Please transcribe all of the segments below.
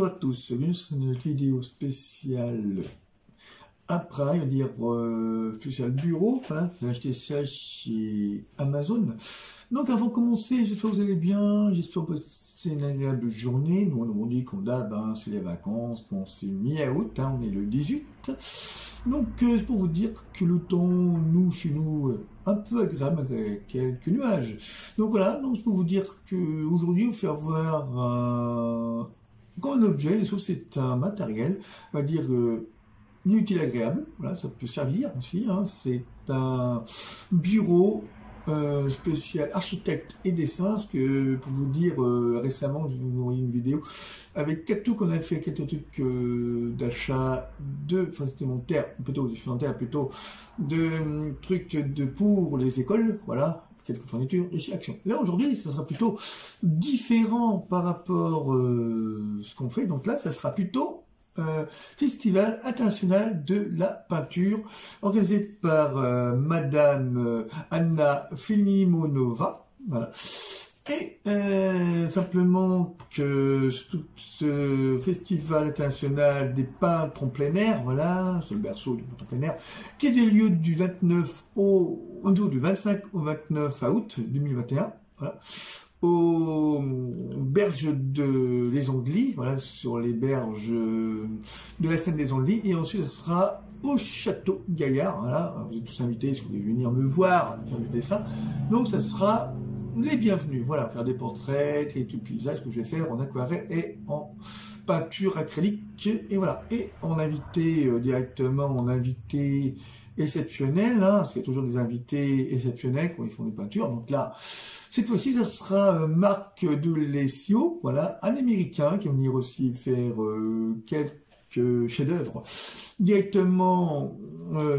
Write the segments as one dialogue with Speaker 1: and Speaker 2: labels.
Speaker 1: Bonjour à tous, bienvenue sur une vidéo spéciale après, on va dire spécial bureau, voilà, j'ai acheté ça chez Amazon. Donc avant de commencer, j'espère que vous allez bien, j'espère que c'est une agréable journée. Nous on dit qu'on a, c'est les vacances, bon c'est mi-août, hein, on est le 18. Donc c'est pour vous dire que le temps, chez nous, un peu agréable avec quelques nuages. Donc voilà, donc c'est pour vous dire qu'aujourd'hui, vous faire voir comme un objet, les choses c'est un matériel, on va dire utile agréable, voilà, ça peut servir aussi, hein, c'est un bureau spécial architecte et dessin, parce que pour vous dire récemment, je vous ai envoyé une vidéo avec 4 trucs qu'on a fait, 4 trucs d'achat de, enfin c'était mon terre, plutôt de trucs pour les écoles, voilà, quelques fournitures et chez Action. Là aujourd'hui, ça sera plutôt différent par rapport à ce qu'on fait, donc là ça sera plutôt Festival international de la peinture organisé par Madame Anna Filimonova, voilà. Et simplement que tout ce festival international des peintres en plein air, voilà, c'est le berceau du peintre en plein air, qui est des lieux du 25 au 29 août 2021, voilà, aux berges de les Andelys, voilà, sur les berges de la Seine des Andelys, et ensuite ce sera au château Gaillard, voilà, vous êtes tous invités si vous voulez venir me voir, faire du dessin, donc ça sera les bienvenus, voilà, faire des portraits, et tout le paysage que je vais faire en aquarelle et en peinture acrylique, et voilà, et en invité directement, en invité exceptionnel, hein, parce qu'il y a toujours des invités exceptionnels quand ils font des peintures, donc là, cette fois-ci, ça sera Marc Delesio, voilà, un Américain qui va venir aussi faire quelques chefs-d'œuvre directement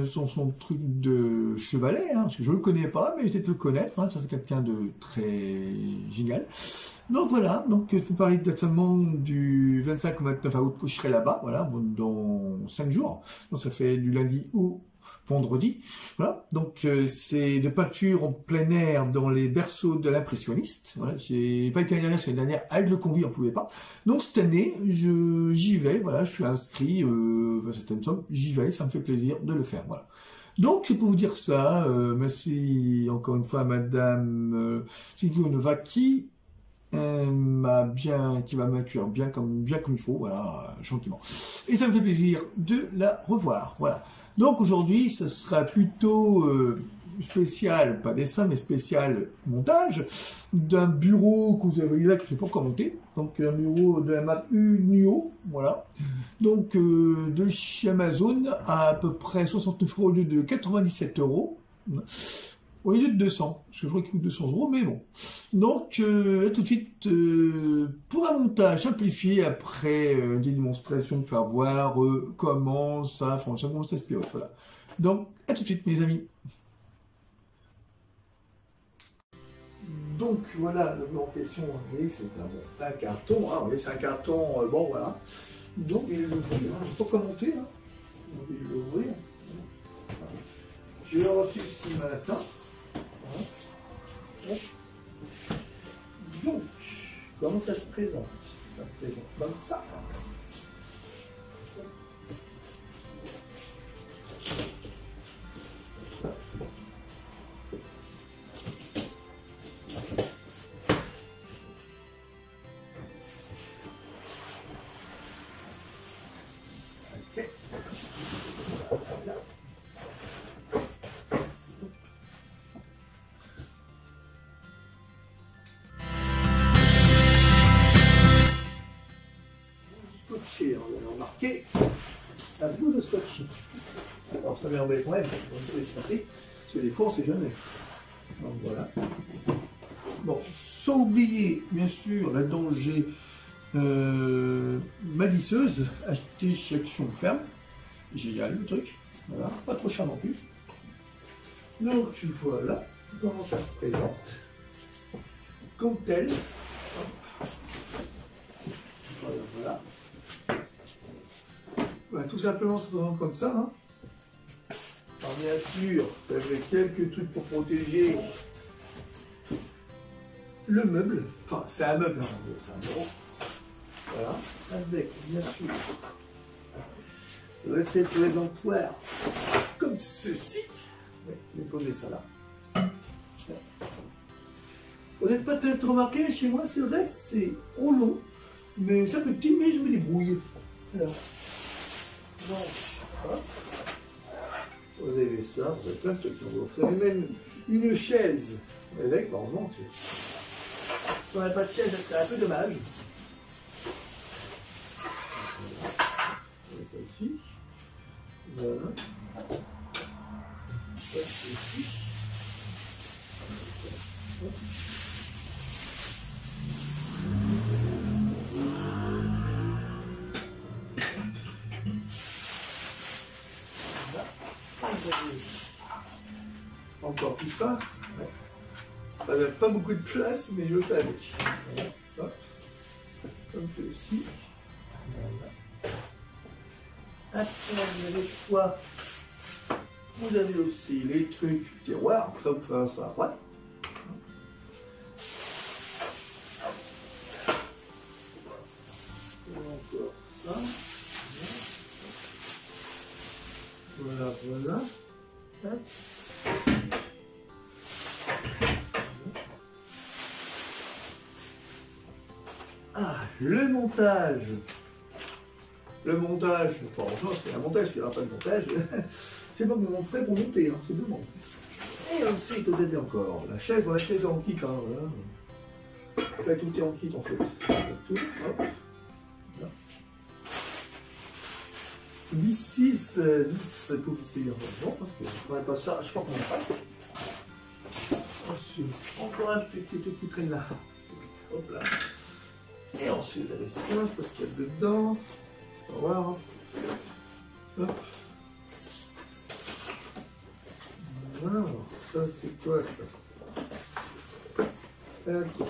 Speaker 1: son truc de chevalet, hein, parce que je ne le connais pas, mais j'essaie de le connaître, hein, ça c'est quelqu'un de très génial. Donc voilà, donc je vous parler exactement du 25 au 29 août que je serai là-bas, voilà, dans 5 jours, donc ça fait du lundi au vendredi, voilà, donc c'est de peinture en plein air dans les berceaux de l'impressionniste, voilà, j'ai pas été l'année dernière, l'année dernière, avec le convoi on pouvait pas, donc cette année, j'y vais, voilà, je suis inscrit, certaines sommes, j'y vais, ça me fait plaisir de le faire, voilà. Donc c'est pour vous dire ça, merci encore une fois à Madame Filimonova qui va m'accueillir bien comme il faut, voilà, gentiment. Et ça me fait plaisir de la revoir, voilà. Donc aujourd'hui, ce sera plutôt spécial, pas dessin, mais spécial montage d'un bureau que vous avez là, que je n'ai pas encore monté. Donc un bureau de la marque Unio, voilà. Donc de chez Amazon à peu près 69 € au lieu de 97 €. Au lieu de 200, parce que je crois qu'il coûte 200 €, mais bon. Donc, tout de suite, pour un montage simplifié, après des démonstrations, de faire voir comment ça fonctionne, comment ça se pilote, voilà. Donc, à tout de suite, mes amis. Donc, voilà, le blanc en question, c'est un carton, hein, c'est un carton, bon, voilà. Donc, il est ouvert, hein, je ne peux pas commenter, hein. Donc, je vais l'ouvrir. Je l'ai reçu ce matin. Donc, comment ça se présente? Ça se présente comme ça. Ok. Voilà. Scotché, on a remarqué un bout de scotch. Alors ça m'embête quand même, on peut l'espacer, parce que des fois on ne sait jamais. Donc voilà. Bon, sans oublier, bien sûr, là-dedans j'ai ma visseuse, achetée chez Action Ferme. Génial le truc. Voilà, pas trop cher non plus. Donc voilà comment ça se présente. Comme tel. Voilà, voilà. Voilà, tout simplement, ça se présente comme ça. Hein. Alors bien sûr, vous avez quelques trucs pour protéger le meuble. Enfin, c'est un meuble, hein, c'est un bureau. Voilà, avec bien sûr le fait présentoir comme ceci. Ouais, je vais poser ça là. Vous n'êtes peut-être remarqué, chez moi, c'est vrai, c'est au long, mais c'est un peu petit, mais je me débrouille. Alors, donc, hop. Vous avez ça, vous avez plein de trucs. Vous avez même une chaise avec, heureusement, si on n'a pas de chaise, ça serait un peu dommage. Ça ici. Voilà. Ça ici. Encore tout ça. Ouais. Ça n'a pas beaucoup de place, mais je le fais avec. Voilà. Hop. Comme ceci. Voilà. Après, vous avez quoi? Vous avez aussi les trucs tiroirs. Ça, vous ferez ça après. Encore ça. Voilà, voilà. Hop. Ah, le montage. Le montage, bon, c'est un montage, il n'y aura pas de montage. C'est pas comment on ferait pour monter, hein, c'est demande. Et ensuite, vous avez encore la chaise, bon, la chaise en kit, hein, voilà. En fait, tout est en kit, en fait. Tout, hop. Voilà. Vis 6, vis pour visser, non, parce que je ne pas ça, je crois qu'on n'a pas. Ensuite, encore un petit truc qui traîne là. Hop là. Et ensuite, vous avez ça, parce qu'il y a dedans. On va voir. Hop. Voilà, ça c'est quoi ça? Ok,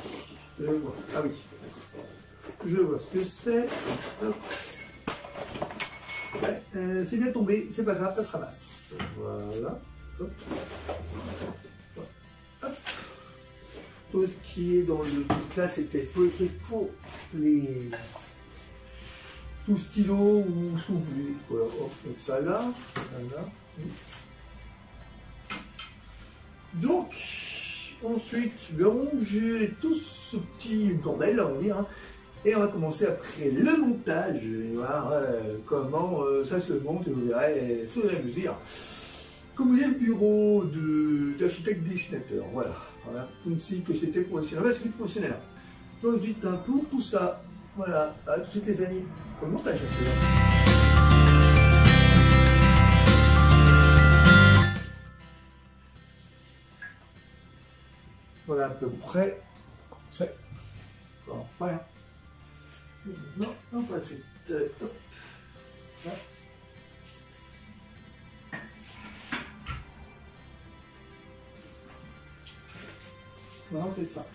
Speaker 1: je vois. Ah oui. Je vois ce que c'est. Ouais, c'est bien tombé, c'est pas grave, ça se ramasse. Voilà. Hop. Hop. Tout ce qui est dans le truc là, c'était pour les trucs pour les. Tout stylo ou ce que vous voulez. Voilà, hop, donc ça là. Voilà. Donc, ensuite, je vais ranger tout ce petit bordel, on va dire, hein, et on va commencer après le montage, et voir comment ça se monte, et vous verrez, au fur et à mesure. Comme il y a le bureau d'architecte dessinateur, voilà, tout aussi que c'était professionnel, c'est professionnel. Donc, ensuite, pour tout ça, voilà, à tout de suite les amis, pour le montage, c'est là. Voilà à peu près. C'est. Enfin. Non, non, pas suite. Hop. Là. Non, c'est ça.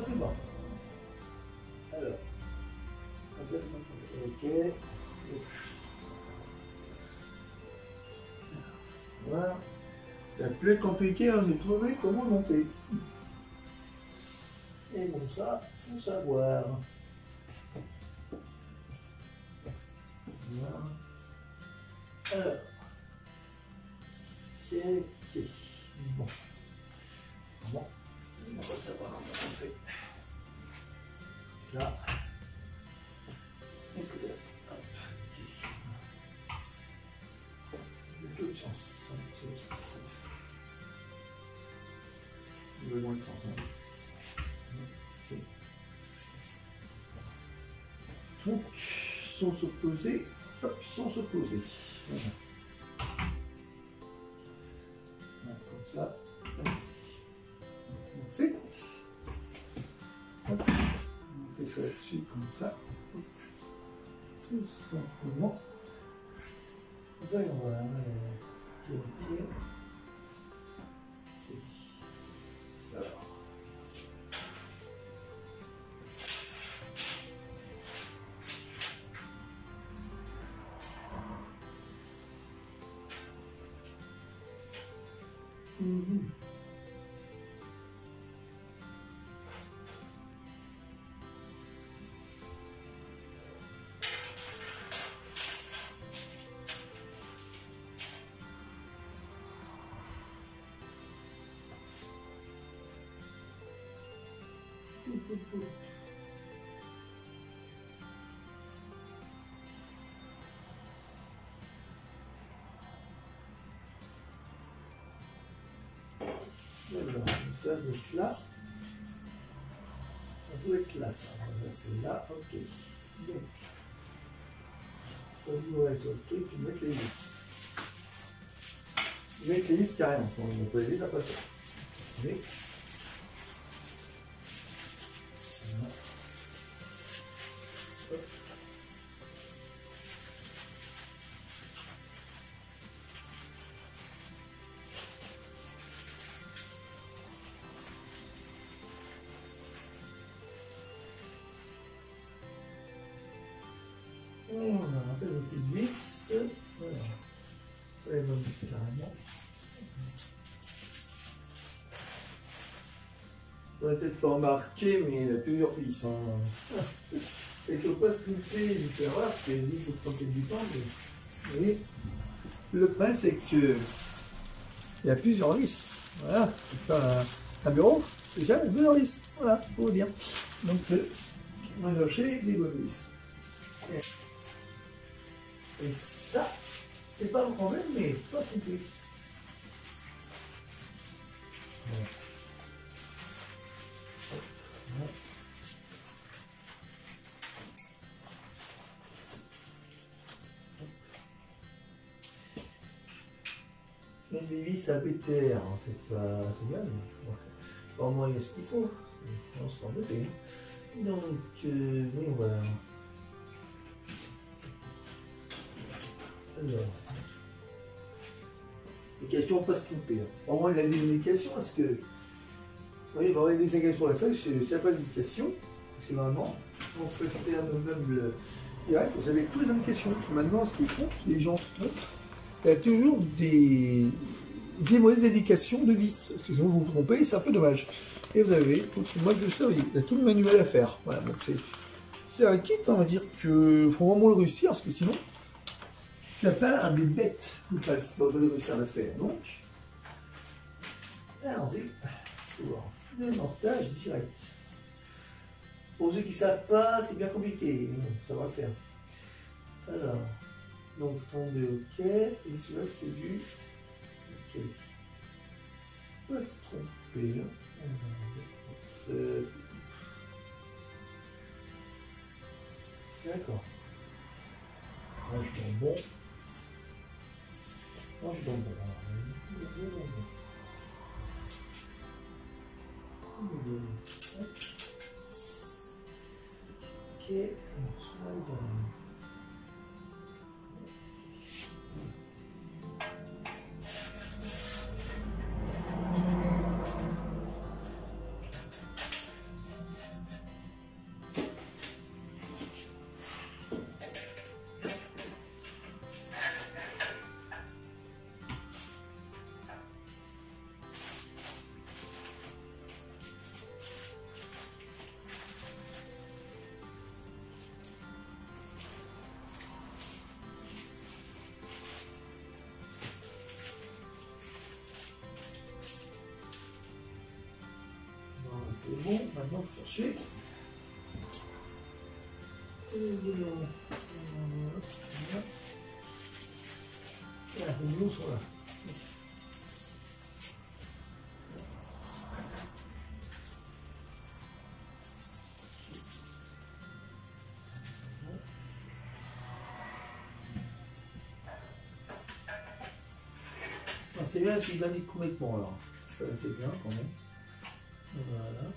Speaker 1: Plus bas. Alors, ok. Voilà. C'est plus compliqué, hein, de trouver comment monter. Et bon, ça, faut savoir. Voilà. Alors, ok. Bon. Bon. On va savoir comment on fait. Là. Est-ce que tu as. Hop. Il y a l'autre sens. Il y a moins de sens. Ok. Donc, sans s'opposer, hop, sans s'opposer. Voilà. Voilà, comme ça. C'est. Hop, on fait ça là-dessus, comme ça. Tout simplement. Voyons voir. Ok. Alors. Alors, ça doit être là. Ça doit être là, ça. C'est là, ok. Donc, on va sur le truc, puis mettre les vis. Mettre les vis carrément. On peut les vis après ça. Voilà. Voilà, c'est une petite vis. Voilà. Elle va mettre carrément. Vous avez peut-être pas remarqué, mais il y a plusieurs vis. Hein. Et qu'il ne faut pas se couper, etc. Parce qu'il faut prendre du temps. Mais... Vous voyez, le problème, c'est que il y a plusieurs vis. Voilà, il faut un bureau spécial, plusieurs vis. Voilà, pour vous dire. Donc, on va chercher des bonnes vis. Et ça, c'est pas un problème, mais pas compliqué. Voilà. Même les vis à péter, hein, c'est pas assez bien, mais au moins il y a ce qu'il faut. On se prend embêter. Donc, voyons voir. Alors, les questions pas se tromper. Au moins il a des indications, parce que, vous voyez, il va y avoir des indications à la fin, s'il n'y a pas d'indication, parce que normalement, on fait faire un meuble direct, vous avez toutes les indications. Maintenant, ce qu'ils font, les gens se trompent. Il y a toujours des modèles d'indication de vis. Sinon vous vous trompez, c'est un peu dommage. Et vous avez, moi je le sais, il y a tout le manuel à faire. Voilà, donc c'est un kit, on va dire que faut vraiment le réussir, parce que sinon, il n'y a pas des bêtes qui faut le réussir à le faire. Donc, allons-y. Le montage direct. Pour ceux qui ne savent pas, c'est bien compliqué, mais bon, ça va le faire. Alors. Donc, tomber OK, et celui-là c'est du OK. On va se tromper. D'accord. Là, je suis dans le bon. Non, je suis dans le bon. OK. C'est bon, maintenant vous cherchez. Les boulons sont là. c'est bien s'il l'indique complètement alors. C'est bien quand même. Voilà.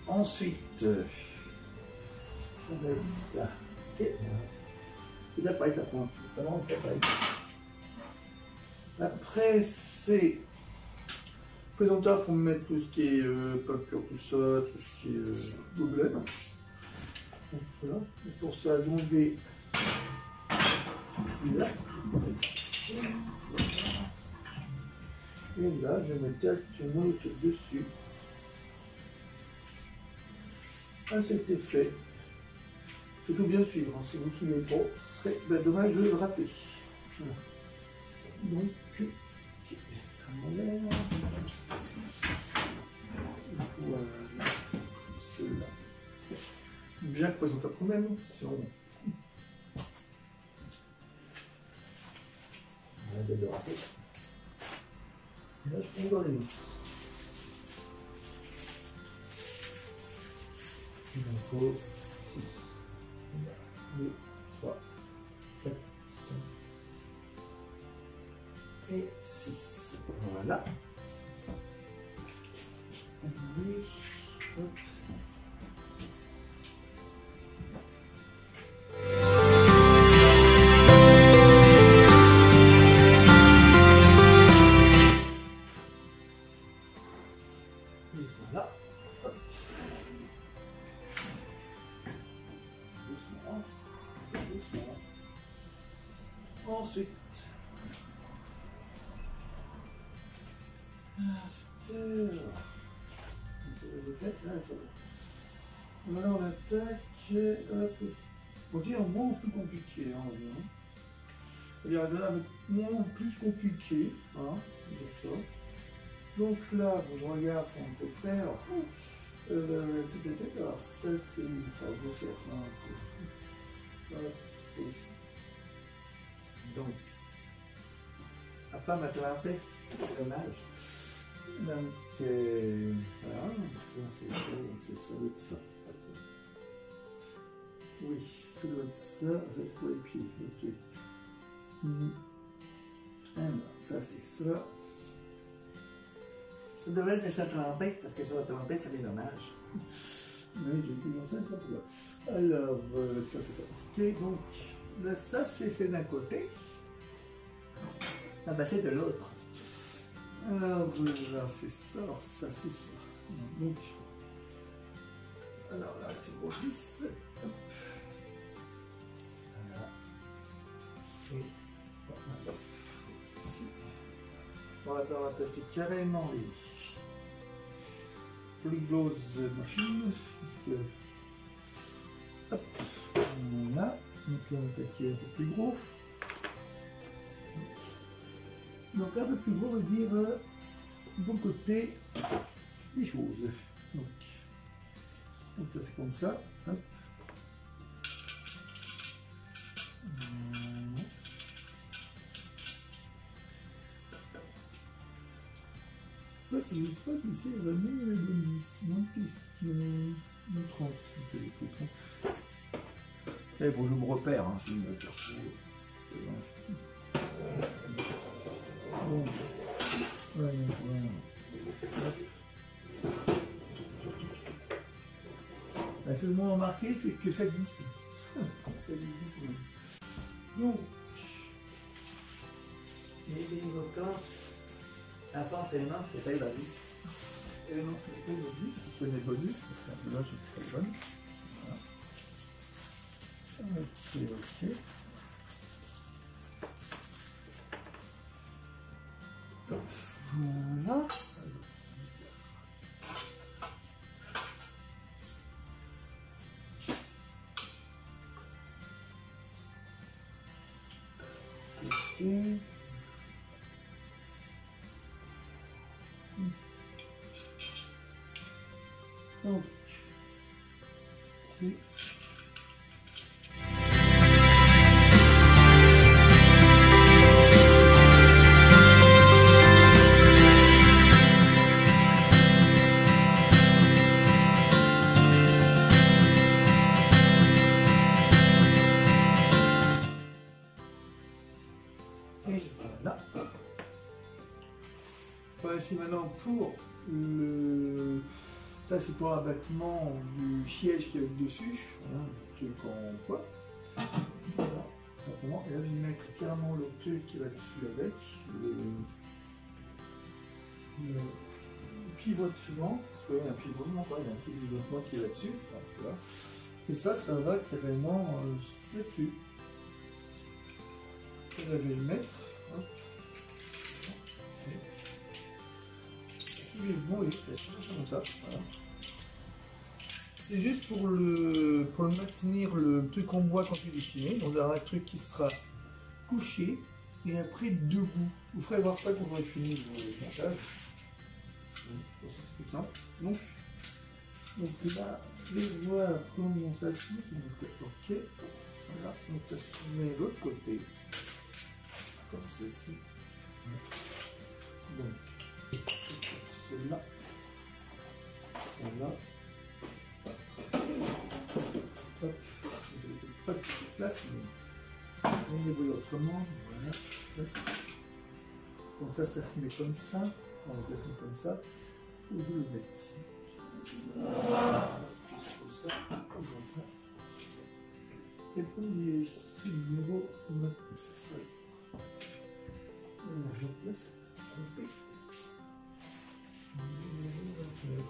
Speaker 1: Ensuite, ça va être ça. Ok. Il n'a pas été à fond. Vraiment, il n'a pas été. Après, c'est présentable pour me mettre tout ce qui est peinture, tout ça, tout ce qui est gobelet. Donc voilà. Et pour ça, je vais là. Et là, je mets directement le truc dessus. À cet effet, il faut tout bien suivre. Hein. Si vous ne suivez pas, ce serait dommage de le rater. Voilà. Donc, ça m'enlève. Voilà. Celle-là. Bien que présente un problème, c'est bon. On va de rater. Et là, je prends encore les vis. Il en faut 6, 1, 2, 3, 4, 5 et 6. Voilà. Hop. Et voilà. Hop. Doucement. Doucement. Ensuite. Voilà, on attaque. On va dire moins plus compliqué, hein, on va dire. Il y a un moins plus compliqué, hein, comme ça. Donc là, je regarde on sait faire. Alors ça c'est ça va faire. Voilà. Donc, la femme a attrapé, c'est dommage. Donc voilà, ça doit être ça. Oui, ça doit être ça, ça c'est pour les pieds, ok. Alors, ça c'est ça. Ça devrait être laissé tremper, parce que sur la trempée, ça fait dommage. Oui, j'ai plus dans ça, ça. Alors, ça c'est ça. Ok, donc, là, ça c'est fait d'un côté. Ah bah c'est de l'autre. Alors, là c'est ça, alors ça c'est ça. Donc, alors là, c'est pour 10. Voilà. Et, voilà. On va attaquer carrément les plus grosses machines. Hop, voilà. Donc là, on va attaquer un peu plus gros. Donc un peu plus gros veut dire bon côté des choses. Donc ça c'est comme ça. Hop. Je ne sais pas si c'est vraiment la bonne liste. Bonne question. 30. Il faut que je me repère. Hein, si je me repère. C'est bon. Voilà. La seule moins remarqué, c'est que ça glisse. Donc, les évocantes, à part c'est énorme, c'est pas les bonus. Et non, c'est pas les bonus, c'est les bonus, c'est un peu là, j'ai pas les bonnes. Voilà. Ok. Voilà. Ok. Donc. Ok. Et voilà. Voici maintenant pour le... Ça c'est pour l'abattement du siège qu'il y a dessus. Voilà, le truc en quoi. Voilà, simplement. Et là je vais mettre carrément le truc qui va dessus avec. Le pivotement. Parce qu'il y a un pivotement, quoi. Il y a un petit pivotement qui est là-dessus. Voilà. Et ça va carrément là-dessus. Et là je vais le mettre. Hop. Bon, oui, c'est comme ça. Voilà. C'est juste pour le maintenir le truc en bois quand il est dessiné. Donc, il y aura un truc qui sera couché et après debout. Vous ferez voir ça quand j'aurai fini le montage. C'est plus simple. Donc là, je vais voir comment ça se met. Donc, ok. Voilà. Donc ça se met de l'autre côté. Comme ceci. Donc, cela. Cela. Hop. J'ai pas de place, mais on débrouille autrement. Voilà. Donc ça se met comme ça. On va se mettre comme ça. Vous le mettez. Juste comme ça. Voilà. Et premier numéro 9. Je place. Trompé. Numéro 29.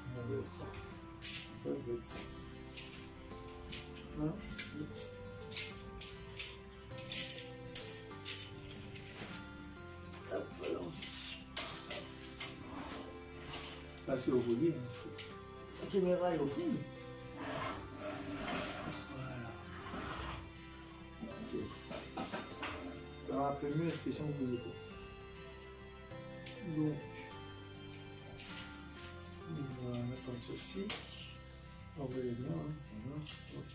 Speaker 1: On va mettre ça. On va mettre ça. Voilà. Hop, allons-y. Là, c'est au volet. La caméra est au fond. Voilà. Ok. Ça va un peu mieux la question que vous avez. Donc, on va mettre comme ceci. On va les bien. Hein. Voilà. Hop.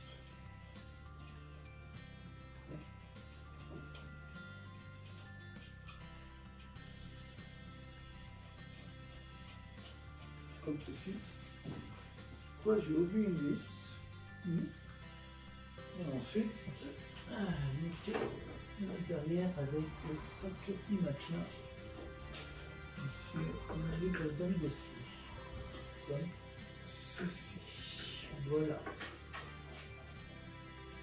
Speaker 1: Comme ceci. Quoi, j'ai oublié une vis. Et ensuite, mettez l'intérieur avec le socle qui maintient. Ensuite, on a les bretelles aussi. Comme ceci. Voilà.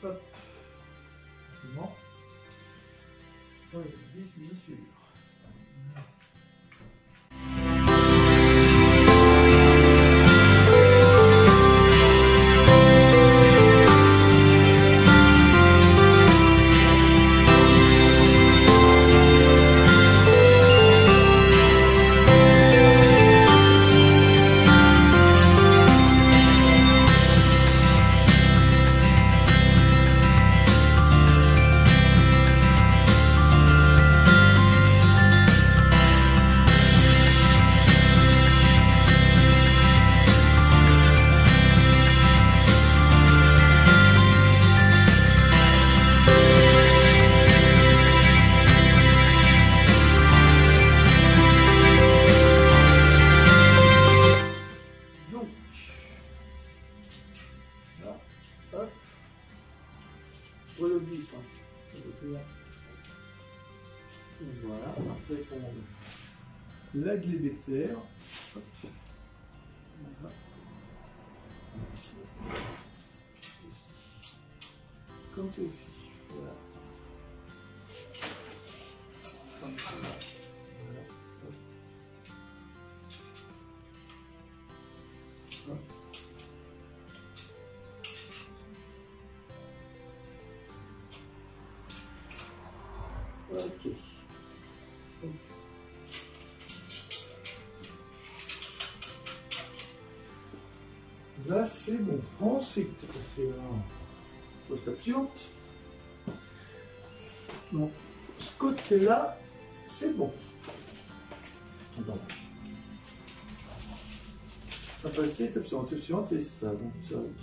Speaker 1: Hop. Bon. Dans les vis, bien sûr. Hop, pour le glisse, hein. Voilà, après on la glévétère. Voilà. Comme ceci. Voilà. Comme cela. Voilà. Hop. Hop. Ok. Là, c'est bon. Ensuite, c'est la poste suivante. Donc, ce côté-là, c'est bon. Donc, on va passer à l'étape suivante, c'est ça. Donc, ça, ok.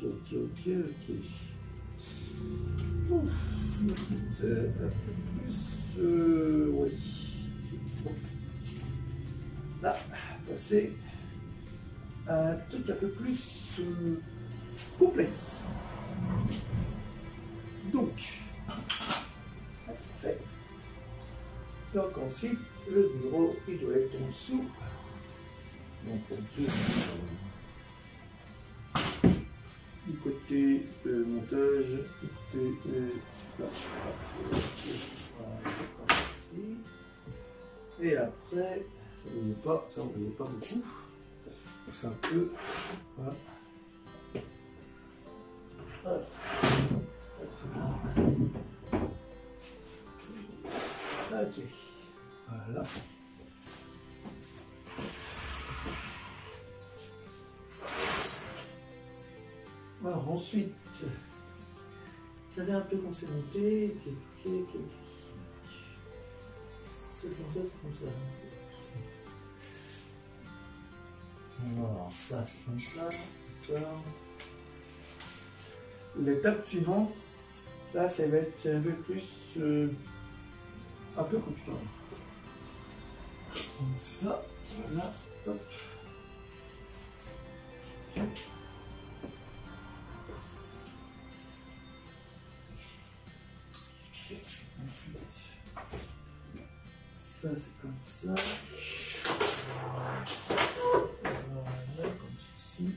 Speaker 1: Ouf, un peu plus. Oui. Bon. Là, passer à un truc un peu plus complexe. Donc, ça fait. Donc ensuite, le bureau, il doit être en dessous. Donc en dessous, du côté montage, du côté et après, ça ne voyait pas, ça ne voyait pas beaucoup. C'est un peu. Voilà. Hop. Ok. Voilà. Alors ensuite, regardez un peu quand c'est monté. C'est comme ça, c'est comme ça. Alors ça, c'est comme ça. D'accord. L'étape suivante, là, ça va être un peu plus... un peu compliqué. Comme ça, voilà, hop. Okay. Ça c'est comme ça. Voilà, comme ceci.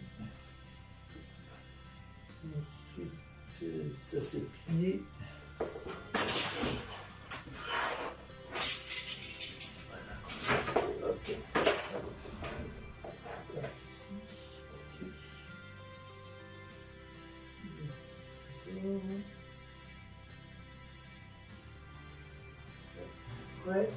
Speaker 1: Ensuite, ça c'est plié. Voilà, comme ça. Ok. Ouais.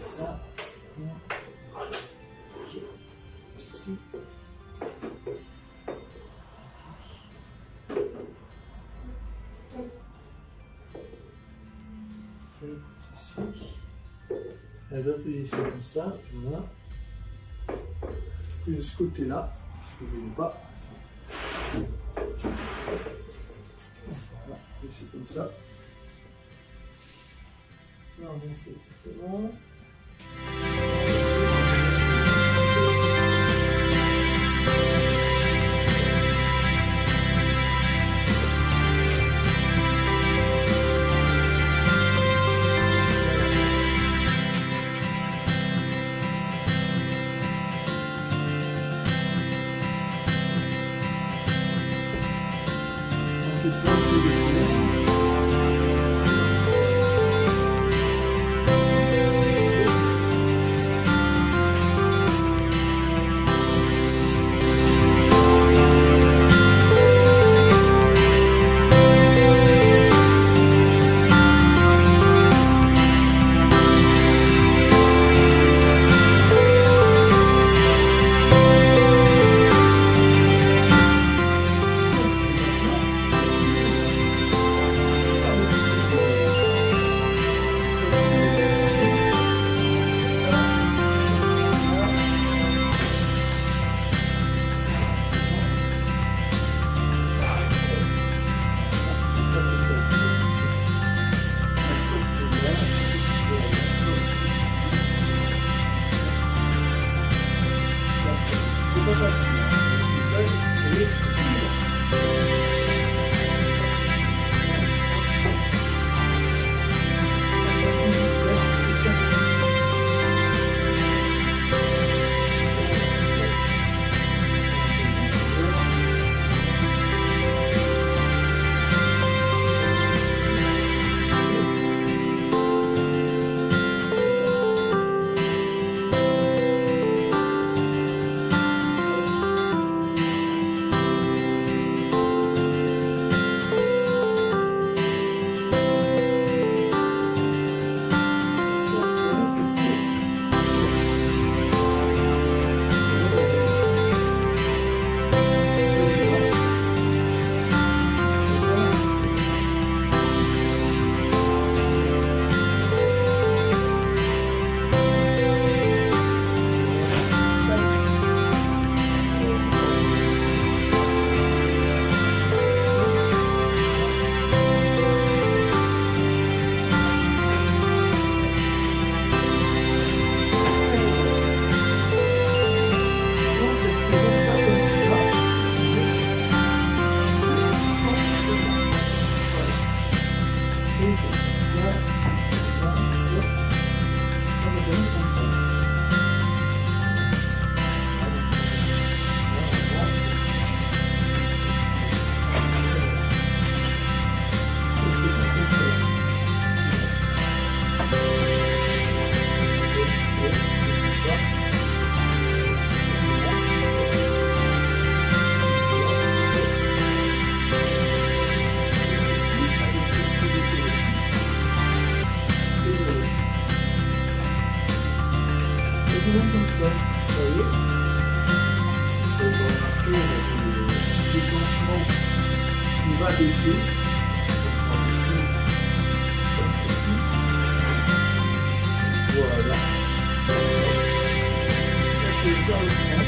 Speaker 1: Ça. Ok. Ici. Elle va positionner comme ça, voilà. Et de ce côté-là, parce que je ne veux pas. Voilà, c'est comme ça. Là, on va essayer, c'est bon. il va baisser. Voilà. Ça c'est faire le sens.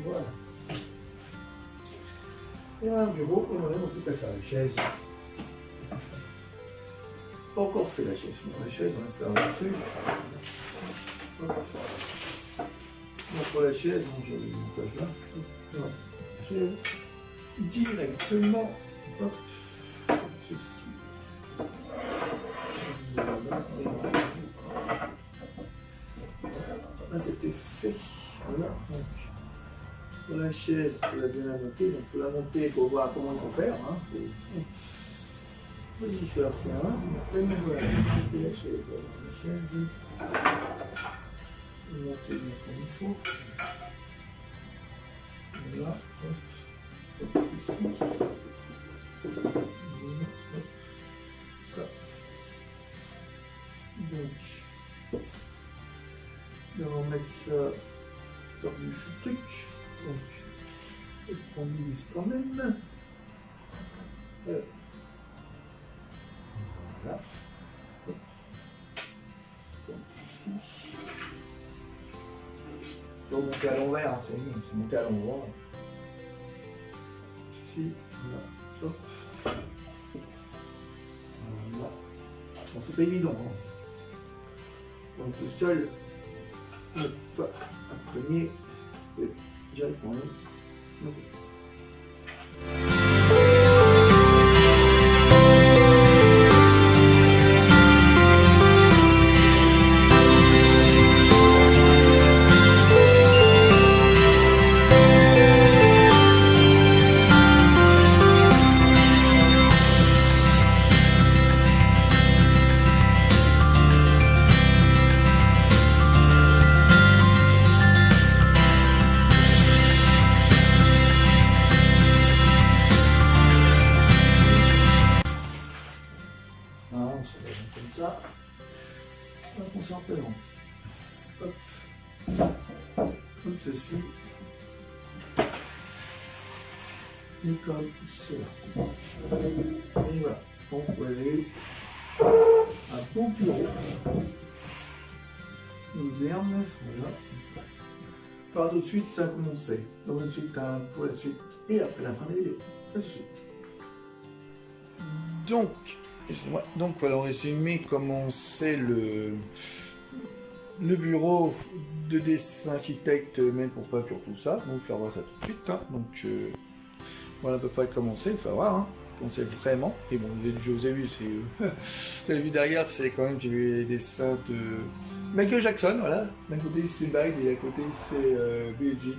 Speaker 1: Voilà. Et un bureau, et on a plus qu'à faire la chaise. Pas encore fait la chaise. Bon, la chaise, on va faire là-dessus. Donc pour la chaise, je vais une page là. Voilà. La chaise, directement. Hop. Ceci. Voilà. Là, c'était fait. Voilà. Donc, pour la chaise, on l'a bien monter. Donc pour la monter, il faut voir comment il faut faire. Hein. Faut y faire ça. Hein. Voilà. La chaise. Monter bien comme il faut. Voilà. Hop. Ici. Voilà. Hop. Ça. Donc, on va mettre ça par-dessus le truc. Donc, on lisse quand même. Voilà. Donc ici. On va monter à l'envers, hein, c'est mieux, c'est monter à l'endroit. Ici, voilà. Hop. Voilà. Bon, c'est pas évident. Hein. Donc le seul pas imprégné. J'arrive quand même. Comme ça, on s'en présente. Hop, comme ceci, et comme cela. Et voilà, donc vous avez un bon bureau moderne, voilà. Alors tout de suite, ça a commencé. Donc tout de suite, pour la suite, et après la fin de la vidéo. Tout de suite. Donc voilà, en résumé, comment c'est le bureau de dessin architecte, même pour peinture, tout ça. Donc, je vais voir ça tout de suite. Hein. Donc, voilà à peu près comment c'est, il faut voir, hein, comment c'est vraiment. Et bon, je vous ai vu, vous avez vu derrière, c'est quand même, j'ai vu les dessins de Michael Jackson, voilà. D'un côté, c'est Bide et à côté, c'est B.J.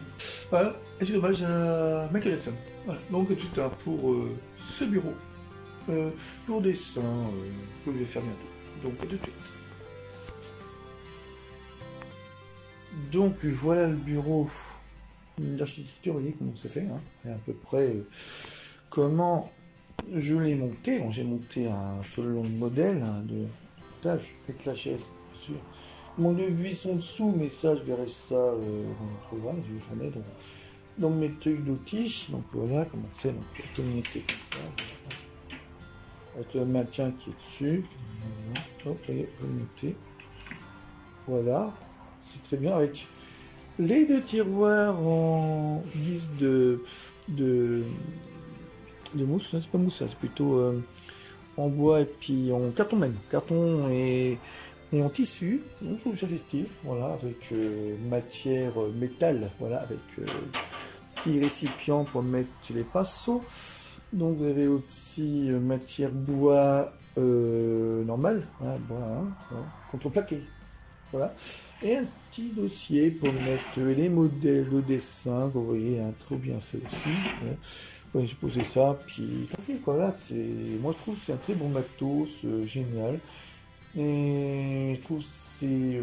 Speaker 1: Voilà, et c'est dommage à Michael Jackson. Voilà, donc tout un pour ce bureau. Pour dessin que je vais faire bientôt. Donc tout de suite. Donc voilà le bureau d'architecture, vous voyez comment c'est fait, hein, et à peu près comment je l'ai monté. Bon, j'ai monté selon le modèle de montage avec la chaise, bien sûr. Mon devis sont dessous, mais ça je verrai ça on trouvera, j'en ai dans mes trucs d'outiche. Donc voilà comment c'est, donc la communauté comme ça. Voilà. Avec le maintien qui est dessus. Voilà. Ok, communauté. Voilà, c'est très bien avec les deux tiroirs en guise de mousse. C'est pas mousse, c'est plutôt en bois et puis en carton même. Carton et en tissu. Donc, je trouve ça fait style. Voilà, avec matière métal. Voilà, avec petit récipient pour mettre les pinceaux. Donc vous avez aussi matière bois normal, voilà, bois, hein, voilà, contreplaqué, voilà, et un petit dossier pour mettre les modèles de dessin, que vous voyez, hein, trop bien fait aussi. Voilà. Voilà, j'ai posé ça, puis voilà, moi je trouve que c'est un très bon matos, génial, et je trouve que c'est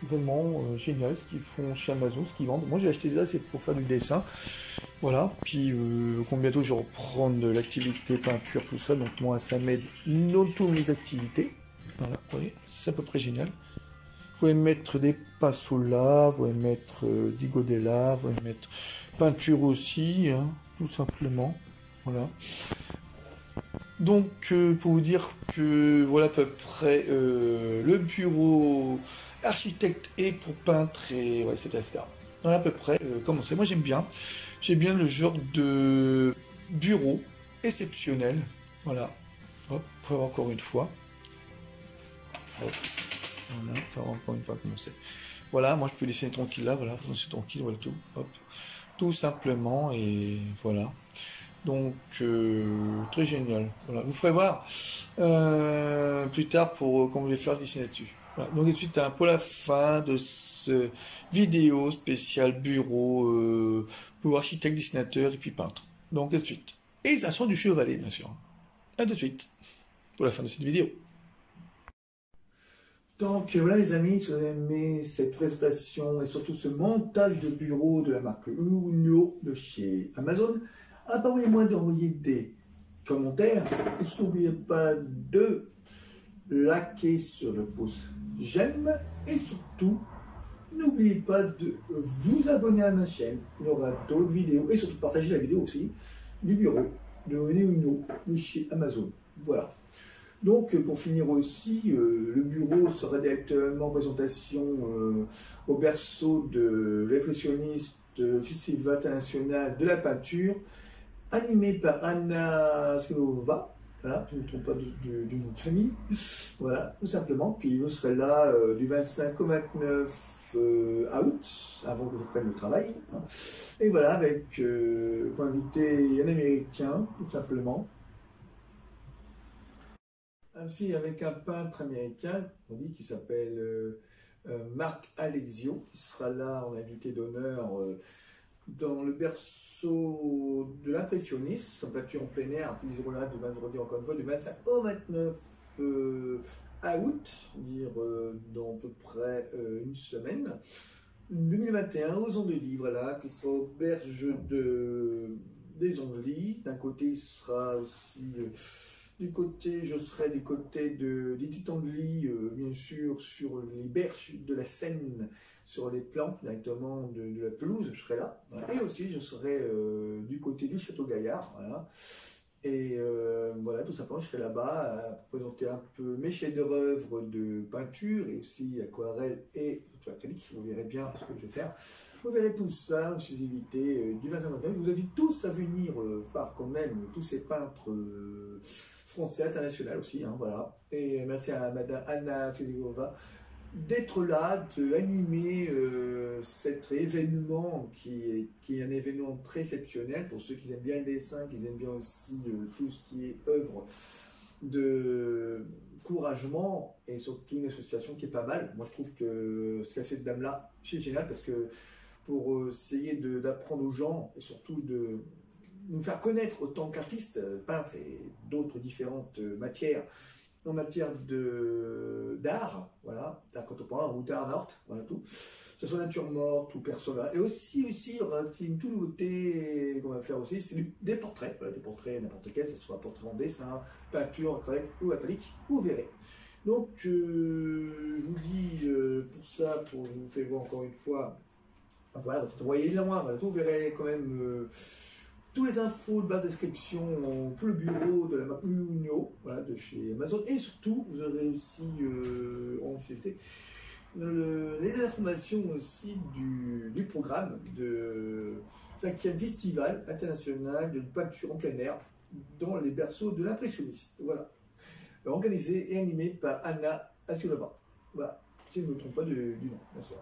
Speaker 1: vraiment génial ce qu'ils font chez Amazon, ce qu'ils vendent. Moi j'ai acheté ça, c'est pour faire du dessin. Voilà, puis comme bientôt je vais reprendre l'activité peinture, tout ça, donc moi ça m'aide dans toutes mes activités. Voilà, vous voyez, c'est à peu près génial. Vous pouvez mettre des pinceaux là, vous pouvez mettre des godets là, vous pouvez mettre peinture aussi, hein, tout simplement. Voilà. Donc pour vous dire que voilà à peu près le bureau architecte et pour peintre et ouais, etc. Voilà à peu près comment c'est. Moi j'aime bien. J'ai bien le genre de bureau exceptionnel. Voilà. Hop, pour voir encore une fois. Hop. Voilà, pour voir encore une fois comment c'est. Voilà, moi je peux laisser tranquille là, voilà, c'est tranquille, voilà tout. Hop. Tout simplement, et voilà. Donc, très génial. Voilà, vous ferez voir plus tard pour quand je vais faire dessiner dessus. Voilà. Donc, tout de suite, pour la fin de ce vidéo spéciale bureau pour architecte, dessinateur et puis peintre. Donc, tout de suite. Et les actions du chevalet, bien sûr. À tout de suite pour la fin de cette vidéo. Donc voilà les amis, si vous avez aimé cette présentation et surtout ce montage de bureau de la marque Uno de chez Amazon, abonnez-moi d'envoyer des commentaires et surtout n'oubliez pas de liker sur le pouce j'aime et surtout n'oubliez pas de vous abonner à ma chaîne, il y aura d'autres vidéos et surtout partager la vidéo aussi du bureau de Uno de chez Amazon. Voilà. Donc, pour finir aussi, le bureau sera directement en présentation au berceau de l'impressionniste Festival international de la peinture, animé par Anna Sklova, voilà, je ne me trompe pas du nom de famille, voilà, tout simplement. Puis, je serai là du 25 au 29 août, avant que je reprenne le travail. Hein. Et voilà, avec pour inviter un Américain, tout simplement. Ainsi, avec un peintre américain, on dit, qui s'appelle Marc Alexio, qui sera là en invité d'honneur dans le berceau de l'impressionnisme, son peinture en plein air, là, redire encore une fois, du 25 au 29 août, dire dans à peu près une semaine, 2021, aux Andelys, voilà, qui sera auberge des Andelys. D'un côté, il sera aussi je serai du côté des Titans-de-Lis, bien sûr, sur les berges de la Seine, sur les plans directement de la pelouse, je serai là. Voilà. Et aussi, je serai du côté du Château Gaillard, voilà. Et voilà, tout simplement, je serai là-bas à présenter un peu mes chefs-d'œuvre de peinture et aussi aquarelle et acrylique. Vous verrez bien ce que je vais faire. Vous verrez tout ça, en exclusivité du 25 novembre. Je vous invite tous à venir voir quand même tous ces peintres français, internationaux aussi. Hein, voilà. Et merci à Madame Anna Seligova d'être là, d'animer cet événement qui est un événement très exceptionnel pour ceux qui aiment bien le dessin, qui aiment bien aussi tout ce qui est œuvre de encouragement et surtout une association qui est pas mal. Moi je trouve que ce qu'a fait cette dame-là, c'est génial parce que pour essayer d'apprendre aux gens et surtout de nous faire connaître autant qu'artistes, peintres et d'autres différentes matières, en matière d'art, voilà, d'art contemporain ou d'art nord, voilà tout, que ce soit nature morte ou personnel. Et aussi, il y aura une toute nouveauté qu'on va faire aussi, c'est des portraits, voilà, des portraits n'importe quel, que ce soit portrait en dessin, peinture, acrylique, ou verrez. Donc, je vous dis pour ça, je vous fais voir encore une fois, voilà, vous voyez là, voilà, vous verrez quand même. Tous les infos de base description pour le bureau de la marque Unio, voilà, de chez Amazon. Et surtout, vous aurez aussi en suivi les informations aussi du programme de 5e Festival international de peinture en plein air dans les berceaux de l'impressionniste. Voilà. Organisé et animé par Anna Asilova. Voilà, si je ne me trompe pas du nom, bien sûr.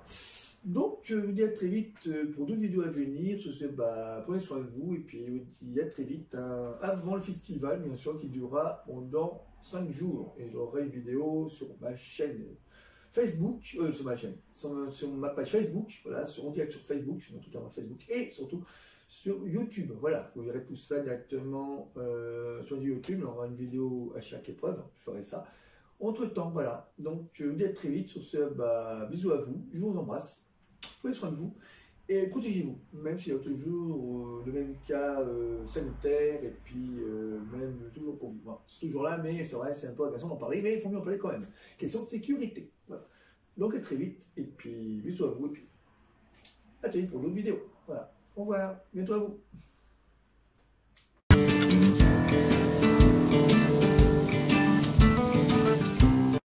Speaker 1: Donc, je vous dis à très vite pour d'autres vidéos à venir. Sur ce, prenez soin de vous et puis je vous dis à très vite avant le festival, bien sûr, qui durera pendant 5 jours. Et j'aurai une vidéo sur ma chaîne Facebook, sur ma chaîne, sur ma page Facebook, voilà, en direct sur Facebook, en tout cas ma Facebook, et surtout sur YouTube. Voilà, vous verrez tout ça directement sur YouTube. On aura une vidéo à chaque épreuve, je ferai ça. Entre temps, voilà. Donc, je vous dis à très vite. Sur ce, bisous à vous. Je vous embrasse. Prenez soin de vous et protégez-vous. Même s'il y a toujours le même cas sanitaire et puis même toujours pour vous. C'est toujours là, mais c'est vrai, c'est un peu agaçant d'en parler, mais il faut mieux en parler quand même. Question de sécurité. Voilà. Donc, à très vite. Et puis, bisous à vous. Et puis, à très vite pour d'autres vidéos. Voilà. Au revoir. Bientôt à vous.